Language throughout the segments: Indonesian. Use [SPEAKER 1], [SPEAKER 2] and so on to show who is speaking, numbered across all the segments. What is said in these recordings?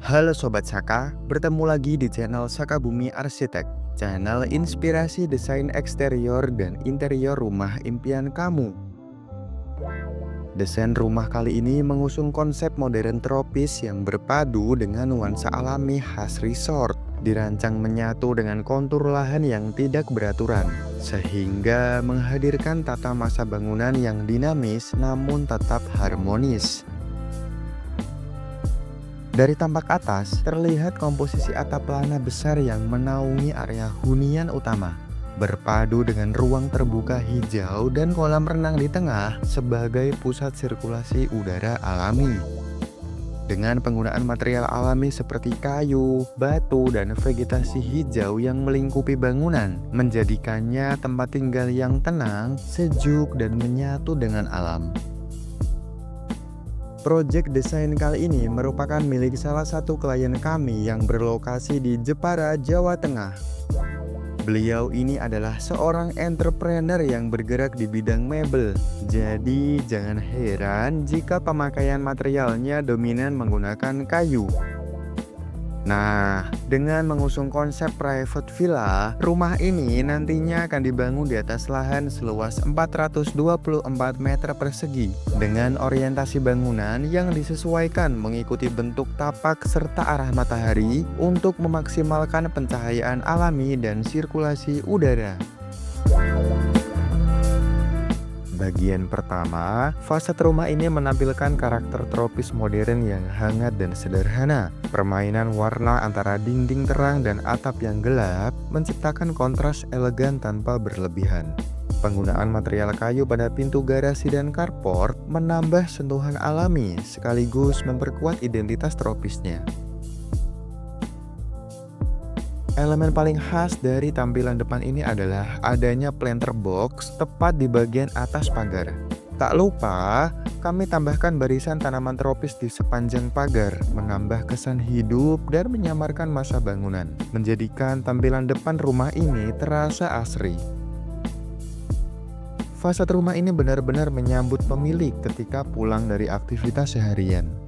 [SPEAKER 1] Halo Sobat Saka, bertemu lagi di channel Saka Bumi Arsitek, channel inspirasi desain eksterior dan interior rumah impian kamu. Desain rumah kali ini mengusung konsep modern tropis yang berpadu dengan nuansa alami khas resort, dirancang menyatu dengan kontur lahan yang tidak beraturan, sehingga menghadirkan tata masa bangunan yang dinamis namun tetap harmonis. Dari tampak atas, terlihat komposisi atap lana besar yang menaungi area hunian utama, berpadu dengan ruang terbuka hijau dan kolam renang di tengah sebagai pusat sirkulasi udara alami. Dengan penggunaan material alami seperti kayu, batu, dan vegetasi hijau yang melingkupi bangunan, menjadikannya tempat tinggal yang tenang, sejuk, dan menyatu dengan alam. Proyek desain kali ini merupakan milik salah satu klien kami yang berlokasi di Jepara, Jawa Tengah. Beliau ini adalah seorang entrepreneur yang bergerak di bidang mebel. Jadi jangan heran jika pemakaian materialnya dominan menggunakan kayu. Nah, dengan mengusung konsep private villa, rumah ini nantinya akan dibangun di atas lahan seluas 424 meter persegi dengan orientasi bangunan yang disesuaikan mengikuti bentuk tapak serta arah matahari untuk memaksimalkan pencahayaan alami dan sirkulasi udara. Bagian pertama, fasad rumah ini menampilkan karakter tropis modern yang hangat dan sederhana. Permainan warna antara dinding terang dan atap yang gelap menciptakan kontras elegan tanpa berlebihan. Penggunaan material kayu pada pintu garasi dan carport menambah sentuhan alami sekaligus memperkuat identitas tropisnya. Elemen paling khas dari tampilan depan ini adalah adanya planter box tepat di bagian atas pagar. Tak lupa, kami tambahkan barisan tanaman tropis di sepanjang pagar, menambah kesan hidup dan menyamarkan masa bangunan, menjadikan tampilan depan rumah ini terasa asri. Fasad rumah ini benar-benar menyambut pemilik ketika pulang dari aktivitas seharian.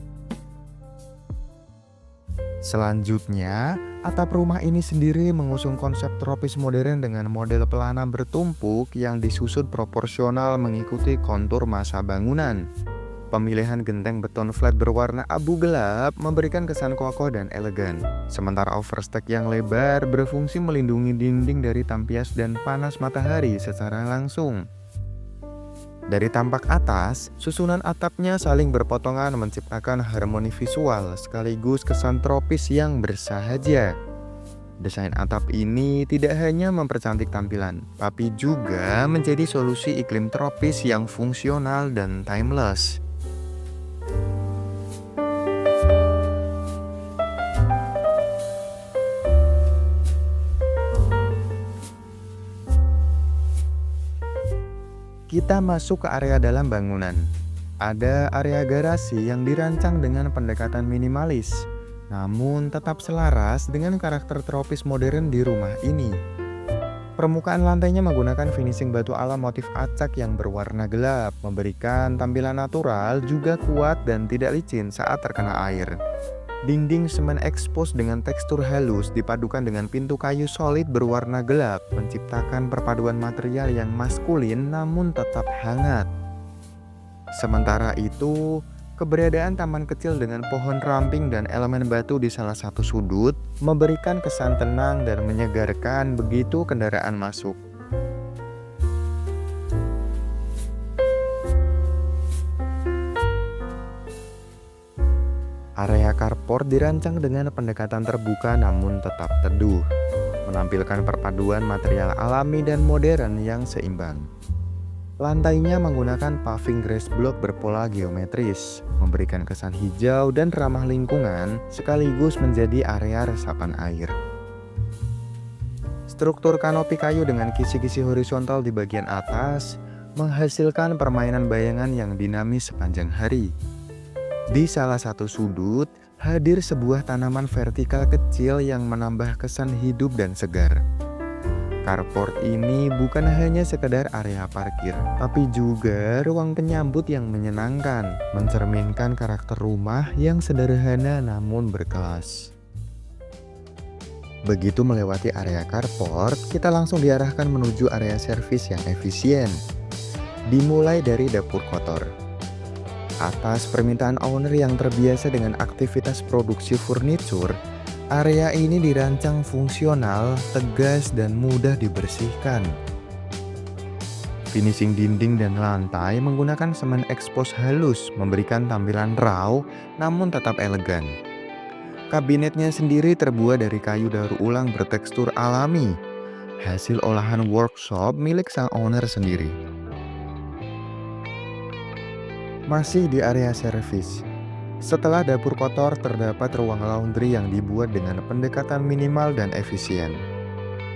[SPEAKER 1] Selanjutnya, atap rumah ini sendiri mengusung konsep tropis modern dengan model pelana bertumpuk yang disusun proporsional mengikuti kontur masa bangunan. Pemilihan genteng beton flat berwarna abu gelap memberikan kesan kokoh dan elegan. Sementara overstack yang lebar berfungsi melindungi dinding dari tampias dan panas matahari secara langsung. Dari tampak atas, susunan atapnya saling berpotongan menciptakan harmoni visual sekaligus kesan tropis yang bersahaja. Desain atap ini tidak hanya mempercantik tampilan, tapi juga menjadi solusi iklim tropis yang fungsional dan timeless. Kita masuk ke area dalam bangunan. Ada area garasi yang dirancang dengan pendekatan minimalis, namun tetap selaras dengan karakter tropis modern di rumah ini. Permukaan lantainya menggunakan finishing batu alam motif acak yang berwarna gelap, memberikan tampilan natural juga kuat dan tidak licin saat terkena air. Dinding semen ekspos dengan tekstur halus dipadukan dengan pintu kayu solid berwarna gelap, menciptakan perpaduan material yang maskulin namun tetap hangat. Sementara itu, keberadaan taman kecil dengan pohon ramping dan elemen batu di salah satu sudut memberikan kesan tenang dan menyegarkan begitu kendaraan masuk. Area carport dirancang dengan pendekatan terbuka namun tetap teduh, menampilkan perpaduan material alami dan modern yang seimbang. Lantainya menggunakan paving grass block berpola geometris, memberikan kesan hijau dan ramah lingkungan sekaligus menjadi area resapan air. Struktur kanopi kayu dengan kisi-kisi horizontal di bagian atas menghasilkan permainan bayangan yang dinamis sepanjang hari. Di salah satu sudut, hadir sebuah tanaman vertikal kecil yang menambah kesan hidup dan segar. Carport ini bukan hanya sekedar area parkir, tapi juga ruang penyambut yang menyenangkan, mencerminkan karakter rumah yang sederhana namun berkelas. Begitu melewati area carport, kita langsung diarahkan menuju area servis yang efisien. Dimulai dari dapur kotor. Atas permintaan owner yang terbiasa dengan aktivitas produksi furnitur, area ini dirancang fungsional, tegas, dan mudah dibersihkan. Finishing dinding dan lantai menggunakan semen ekspos halus, memberikan tampilan raw namun tetap elegan. Kabinetnya sendiri terbuat dari kayu daur ulang bertekstur alami, hasil olahan workshop milik sang owner sendiri. Masih di area servis. Setelah dapur kotor, terdapat ruang laundry yang dibuat dengan pendekatan minimal dan efisien.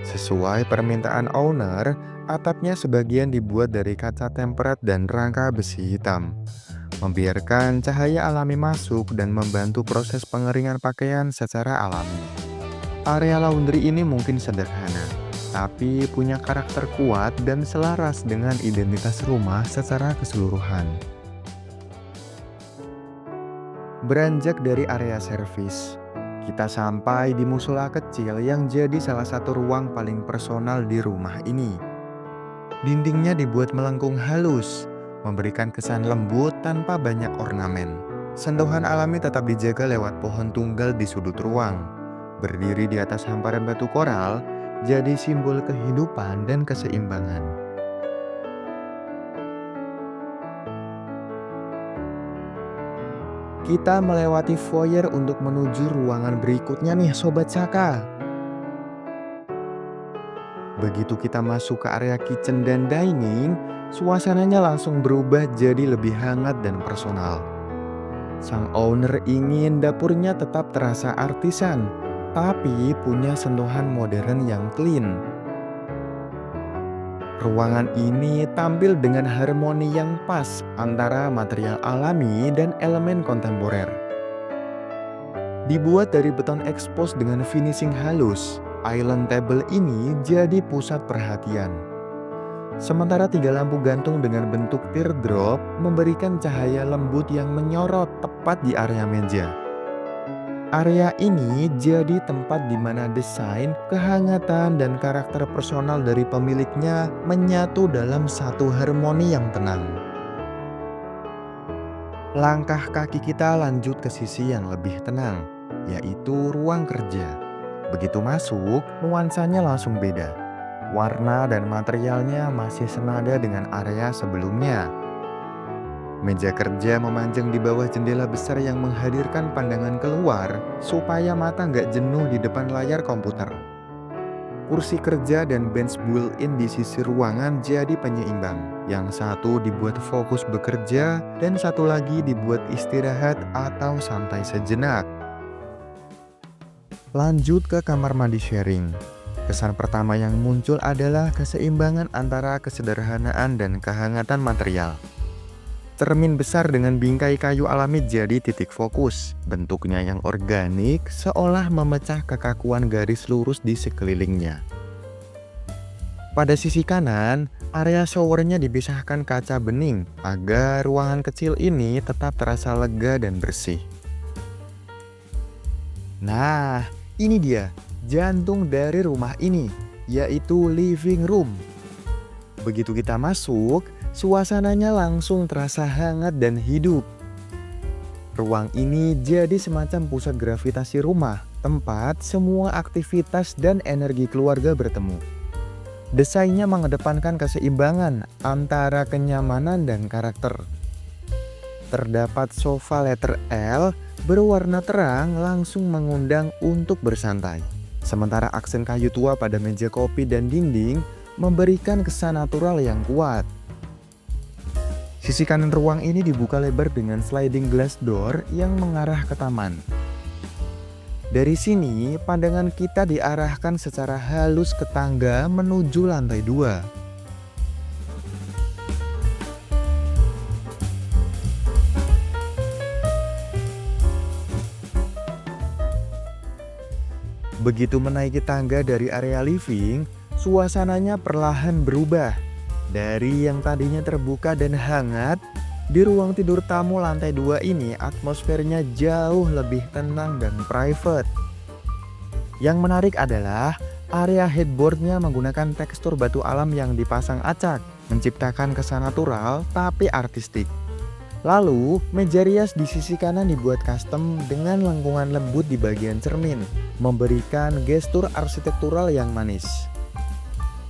[SPEAKER 1] Sesuai permintaan owner, atapnya sebagian dibuat dari kaca tempered dan rangka besi hitam, membiarkan cahaya alami masuk dan membantu proses pengeringan pakaian secara alami. Area laundry ini mungkin sederhana, tapi punya karakter kuat dan selaras dengan identitas rumah secara keseluruhan. Beranjak dari area servis, kita sampai di musola kecil yang jadi salah satu ruang paling personal di rumah ini. Dindingnya dibuat melengkung halus, memberikan kesan lembut tanpa banyak ornamen. Sentuhan alami tetap dijaga lewat pohon tunggal di sudut ruang. Berdiri di atas hamparan batu koral, jadi simbol kehidupan dan keseimbangan. Kita melewati foyer untuk menuju ruangan berikutnya nih Sobat Saka. Begitu kita masuk ke area kitchen dan dining, suasananya langsung berubah jadi lebih hangat dan personal. Sang owner ingin dapurnya tetap terasa artisan, tapi punya sentuhan modern yang clean. Ruangan ini tampil dengan harmoni yang pas antara material alami dan elemen kontemporer. Dibuat dari beton ekspos dengan finishing halus, island table ini jadi pusat perhatian. Sementara 3 lampu gantung dengan bentuk teardrop memberikan cahaya lembut yang menyorot tepat di area meja. Area ini jadi tempat di mana desain, kehangatan, dan karakter personal dari pemiliknya menyatu dalam satu harmoni yang tenang. Langkah kaki kita lanjut ke sisi yang lebih tenang, yaitu ruang kerja. Begitu masuk, nuansanya langsung beda. Warna dan materialnya masih senada dengan area sebelumnya. Meja kerja memanjang di bawah jendela besar yang menghadirkan pandangan keluar supaya mata nggak jenuh di depan layar komputer. Kursi kerja dan bench built-in di sisi ruangan jadi penyeimbang. Yang satu dibuat fokus bekerja dan satu lagi dibuat istirahat atau santai sejenak. Lanjut ke kamar mandi sharing. Kesan pertama yang muncul adalah keseimbangan antara kesederhanaan dan kehangatan material. Cermin besar dengan bingkai kayu alami jadi titik fokus. Bentuknya yang organik seolah memecah kekakuan garis lurus di sekelilingnya. Pada sisi kanan, area showernya dipisahkan kaca bening agar ruangan kecil ini tetap terasa lega dan bersih. Nah, ini dia jantung dari rumah ini, yaitu living room. Begitu kita masuk, suasananya langsung terasa hangat dan hidup. Ruang ini jadi semacam pusat gravitasi rumah, tempat semua aktivitas dan energi keluarga bertemu. Desainnya mengedepankan keseimbangan antara kenyamanan dan karakter. Terdapat sofa letter L berwarna terang langsung mengundang untuk bersantai. Sementara aksen kayu tua pada meja kopi dan dinding memberikan kesan natural yang kuat. Sisi kanan ruang ini dibuka lebar dengan sliding glass door yang mengarah ke taman. Dari sini, pandangan kita diarahkan secara halus ke tangga menuju lantai 2. Begitu menaiki tangga dari area living, Suasananya perlahan berubah. Dari yang tadinya terbuka dan hangat, di ruang tidur tamu lantai 2 ini atmosfernya jauh lebih tenang dan private. Yang menarik adalah area headboardnya menggunakan tekstur batu alam yang dipasang acak, menciptakan kesan natural tapi artistik. Lalu, meja rias di sisi kanan dibuat custom dengan lengkungan lembut di bagian cermin, memberikan gestur arsitektural yang manis.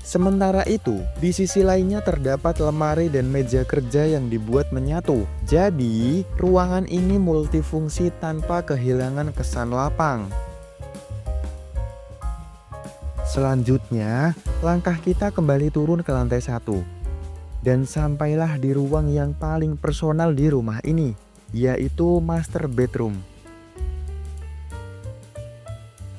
[SPEAKER 1] Sementara itu, di sisi lainnya terdapat lemari dan meja kerja yang dibuat menyatu. Jadi, ruangan ini multifungsi tanpa kehilangan kesan lapang. Selanjutnya, langkah kita kembali turun ke lantai 1. Dan sampailah di ruang yang paling personal di rumah ini, yaitu master bedroom.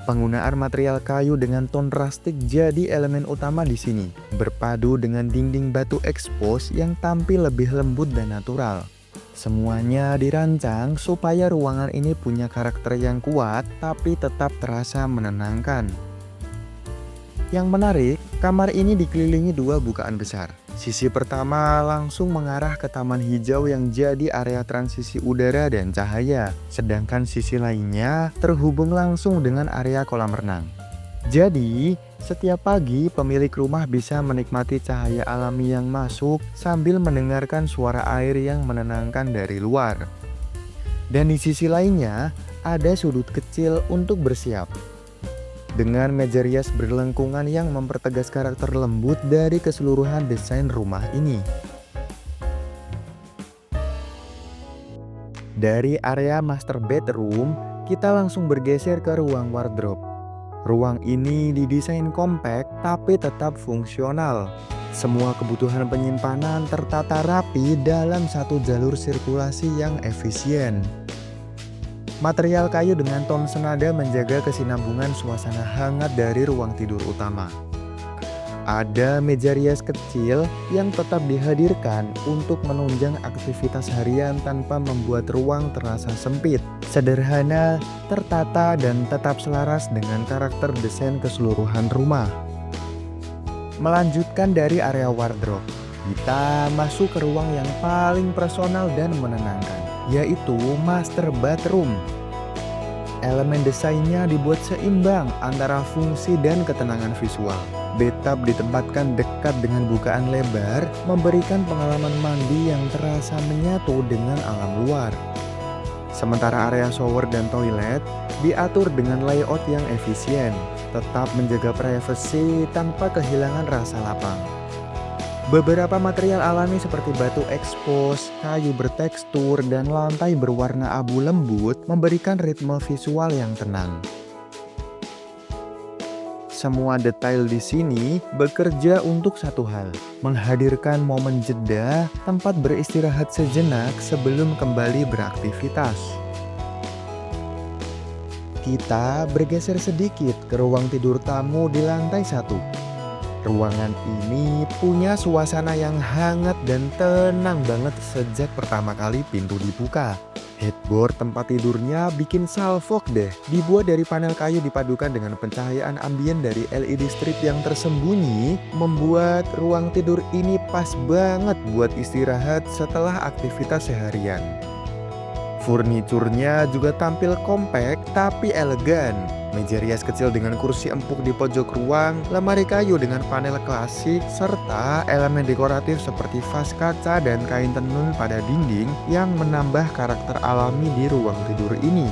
[SPEAKER 1] Penggunaan material kayu dengan ton rustic jadi elemen utama di sini, berpadu dengan dinding batu expose yang tampil lebih lembut dan natural. Semuanya dirancang supaya ruangan ini punya karakter yang kuat tapi tetap terasa menenangkan. Yang menarik, kamar ini dikelilingi 2 bukaan besar. Sisi pertama langsung mengarah ke taman hijau yang jadi area transisi udara dan cahaya, sedangkan sisi lainnya terhubung langsung dengan area kolam renang. Jadi, setiap pagi pemilik rumah bisa menikmati cahaya alami yang masuk sambil mendengarkan suara air yang menenangkan dari luar. Dan di sisi lainnya, ada sudut kecil untuk bersiap. Dengan meja rias berlengkungan yang mempertegas karakter lembut dari keseluruhan desain rumah ini. Dari area master bedroom, kita langsung bergeser ke ruang wardrobe. Ruang ini didesain kompak tapi tetap fungsional. Semua kebutuhan penyimpanan tertata rapi dalam satu jalur sirkulasi yang efisien. Material kayu dengan ton senada menjaga kesinambungan suasana hangat dari ruang tidur utama. Ada meja rias kecil yang tetap dihadirkan untuk menunjang aktivitas harian tanpa membuat ruang terasa sempit. Sederhana, tertata, dan tetap selaras dengan karakter desain keseluruhan rumah. Melanjutkan dari area wardrobe, kita masuk ke ruang yang paling personal dan menenangkan, yaitu master bathroom. Elemen desainnya dibuat seimbang antara fungsi dan ketenangan visual. Bathtub ditempatkan dekat dengan bukaan lebar, memberikan pengalaman mandi yang terasa menyatu dengan alam luar. Sementara area shower dan toilet diatur dengan layout yang efisien, tetap menjaga privasi tanpa kehilangan rasa lapang. Beberapa material alami seperti batu expose, kayu bertekstur, dan lantai berwarna abu lembut memberikan ritme visual yang tenang. Semua detail di sini bekerja untuk satu hal, menghadirkan momen jeda, tempat beristirahat sejenak sebelum kembali beraktivitas. Kita bergeser sedikit ke ruang tidur tamu di lantai 1. Ruangan ini punya suasana yang hangat dan tenang banget sejak pertama kali pintu dibuka. Headboard tempat tidurnya bikin salfok deh. Dibuat dari panel kayu dipadukan dengan pencahayaan ambien dari LED strip yang tersembunyi, membuat ruang tidur ini pas banget buat istirahat setelah aktivitas seharian. Furniturnya juga tampil kompak tapi elegan. Meja rias kecil dengan kursi empuk di pojok ruang, lemari kayu dengan panel klasik, serta elemen dekoratif seperti vas kaca dan kain tenun pada dinding yang menambah karakter alami di ruang tidur ini.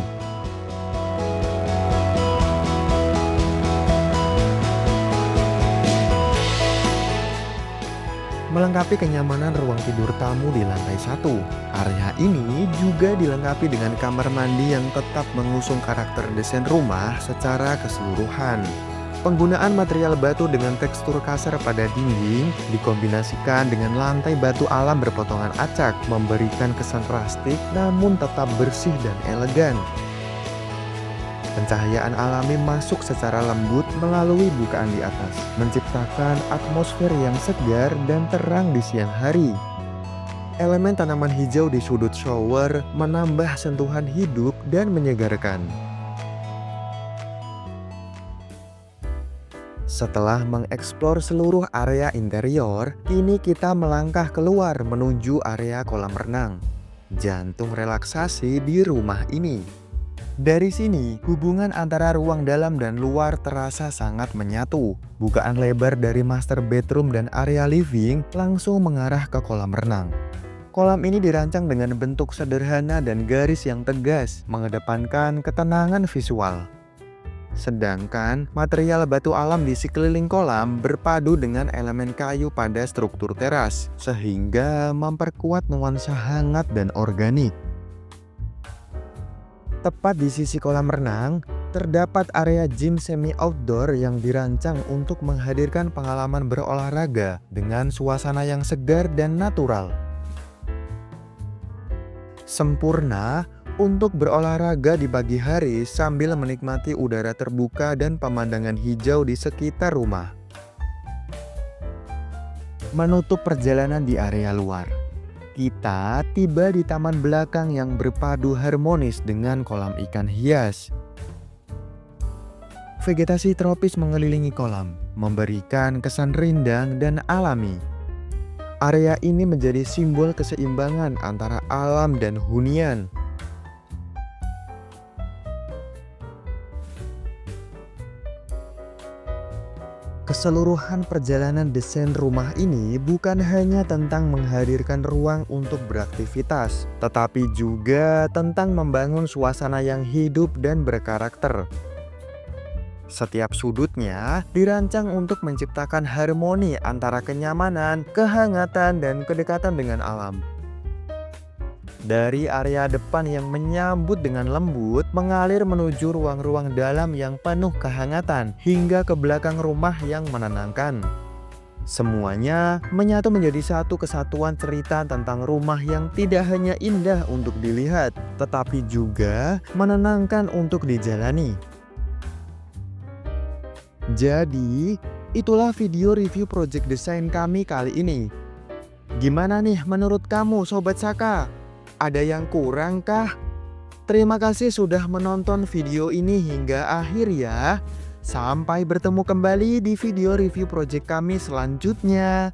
[SPEAKER 1] Melengkapi kenyamanan ruang tidur tamu di lantai 1. Area ini juga dilengkapi dengan kamar mandi yang tetap mengusung karakter desain rumah secara keseluruhan. Penggunaan material batu dengan tekstur kasar pada dinding dikombinasikan dengan lantai batu alam berpotongan acak, memberikan kesan rustik namun tetap bersih dan elegan. Pencahayaan alami masuk secara lembut melalui bukaan di atas, menciptakan atmosfer yang segar dan terang di siang hari. Elemen tanaman hijau di sudut shower menambah sentuhan hidup dan menyegarkan. Setelah mengeksplor seluruh area interior, kini kita melangkah keluar menuju area kolam renang. Jantung relaksasi di rumah ini. Dari sini, hubungan antara ruang dalam dan luar terasa sangat menyatu. Bukaan lebar dari master bedroom dan area living langsung mengarah ke kolam renang. Kolam ini dirancang dengan bentuk sederhana dan garis yang tegas, mengedepankan ketenangan visual. Sedangkan material batu alam di sekeliling kolam berpadu dengan elemen kayu pada struktur teras, sehingga memperkuat nuansa hangat dan organik. Tepat di sisi kolam renang, terdapat area gym semi-outdoor yang dirancang untuk menghadirkan pengalaman berolahraga dengan suasana yang segar dan natural. Sempurna untuk berolahraga di pagi hari sambil menikmati udara terbuka dan pemandangan hijau di sekitar rumah. Menutup perjalanan di area luar, kita tiba di taman belakang yang berpadu harmonis dengan kolam ikan hias. Vegetasi tropis mengelilingi kolam, memberikan kesan rindang dan alami. Area ini menjadi simbol keseimbangan antara alam dan hunian. Keseluruhan perjalanan desain rumah ini bukan hanya tentang menghadirkan ruang untuk beraktivitas, tetapi juga tentang membangun suasana yang hidup dan berkarakter. Setiap sudutnya dirancang untuk menciptakan harmoni antara kenyamanan, kehangatan, dan kedekatan dengan alam. Dari area depan yang menyambut dengan lembut, mengalir menuju ruang-ruang dalam yang penuh kehangatan, hingga ke belakang rumah yang menenangkan. Semuanya menyatu menjadi satu kesatuan cerita tentang rumah yang tidak hanya indah untuk dilihat, tetapi juga menenangkan untuk dijalani. Jadi, itulah video review project desain kami kali ini. Gimana nih menurut kamu Sobat Saka? Ada yang kurang kah? Terima kasih sudah menonton video ini hingga akhir ya. Sampai bertemu kembali di video review project kami selanjutnya.